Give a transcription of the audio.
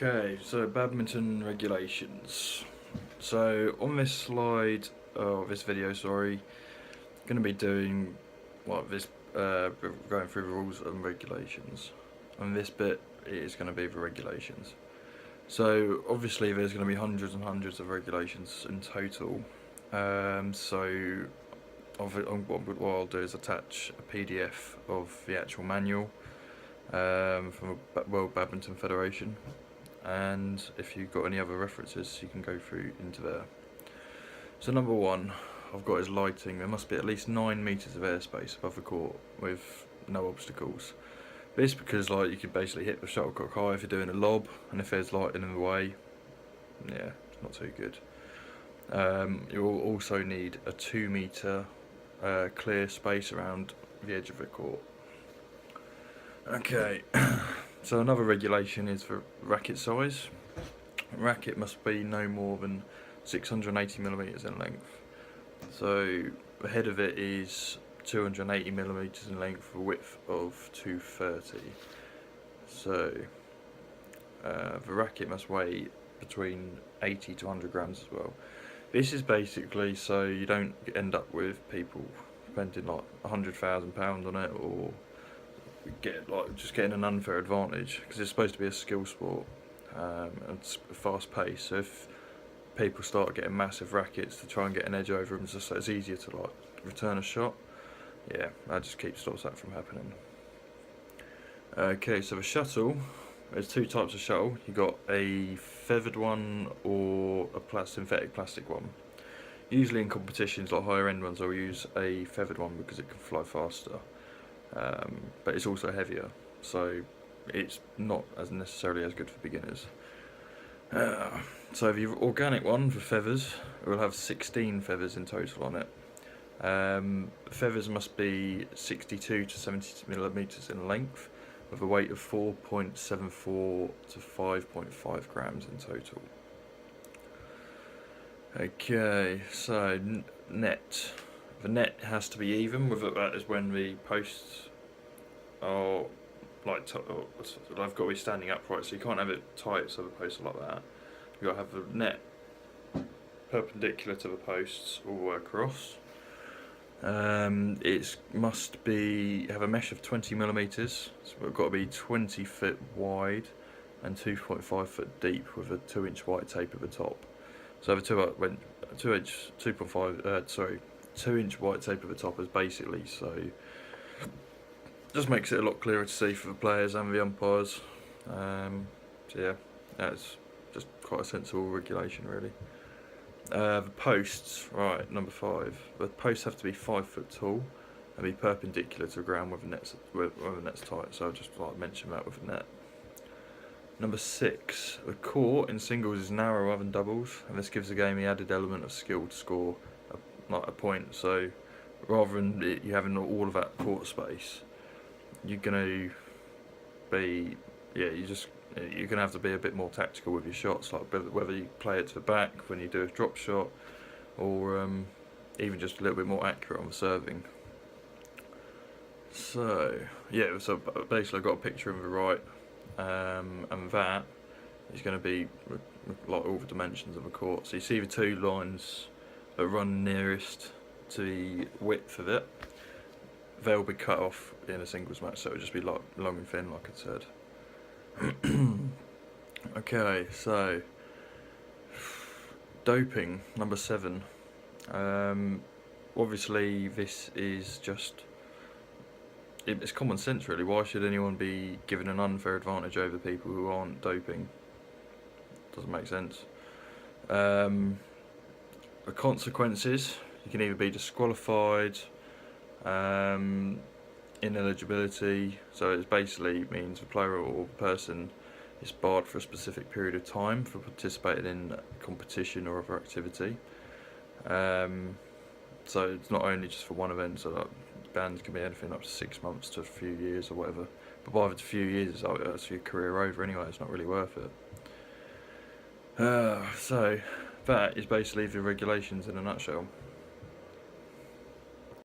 Okay, so badminton regulations. So on this slide, this video, sorry, going to be doing going through the rules and regulations. On this bit, it is going to be the regulations. So obviously, there's going to be hundreds and hundreds of regulations in total. What I'll do is attach a PDF of the actual manual from the World Badminton Federation. And if you've got any other references, you can go through into there. So number one I've got is lighting. There must be at least 9 meters of airspace above the court with no obstacles. This because you could basically hit the shuttlecock high if you're doing a lob, and if there's lighting in the way, yeah, it's not too good. You will also need a 2 meter clear space around the edge of the court. Okay. So another regulation is for racket size. A racket must be no more than 680 millimeters in length. So the head of it is 280 millimeters in length, with a width of 230. So the racket must weigh between 80 to 100 grams as well. This is basically so you don't end up with people spending like £100,000 on it, or just getting an unfair advantage, because it's supposed to be a skill sport and it's fast paced. So if people start getting massive rackets to try and get an edge over them, just so it's easier to return a shot, yeah, that just stops that from happening. Okay, so the shuttle, there's 2 types of shuttle. You got a feathered one or a synthetic plastic one. Usually in competitions, like higher end ones, I'll use a feathered one because it can fly faster. But it's also heavier, so it's not as necessarily as good for beginners. So the organic one for feathers, it will have 16 feathers in total on it. Feathers must be 62 to 70 millimeters in length, with a weight of 4.74 to 5.5 grams in total. Okay, so net. The net has to be even. With it, that is when the posts are they've got to be standing upright, so you can't have it tight so the posts are like that. You've got to have the net perpendicular to the posts all the way across. It must have a mesh of 20 millimeters, so it's got to be 20 foot wide and 2.5 foot deep, with a 2-inch white tape at the top. So the 2-inch white tape at the top is basically so just makes it a lot clearer to see for the players and the umpires. So yeah, that's just quite a sensible regulation, really. The posts, right, number 5. The posts have to be 5 foot tall and be perpendicular to the ground with the net's tight. So I'll just mention that with the net. Number 6, the court in singles is narrower than doubles, and this gives the game the added element of skill to score a point. So rather than you having all of that court space, you're gonna be you're gonna have to be a bit more tactical with your shots, like whether you play it to the back when you do a drop shot, or even just a little bit more accurate on the serving. So yeah, so basically I've got a picture of the right, and that is going to be like all the dimensions of a court. So you see the 2 lines that run nearest to the width of it, they'll be cut off in a singles match, so it'll just be like long and thin, like I said. Okay, so doping, number 7. Obviously this is it's common sense, really. Why should anyone be given an unfair advantage over people who aren't doping? Doesn't make sense. The consequences, you can either be disqualified, ineligibility, so it basically means the player or the person is barred for a specific period of time for participating in competition or other activity. So it's not only just for one event, so bans can be anything up to 6 months to a few years or whatever. But by the few years, that's your career over anyway. It's not really worth it. So that is basically the regulations in a nutshell.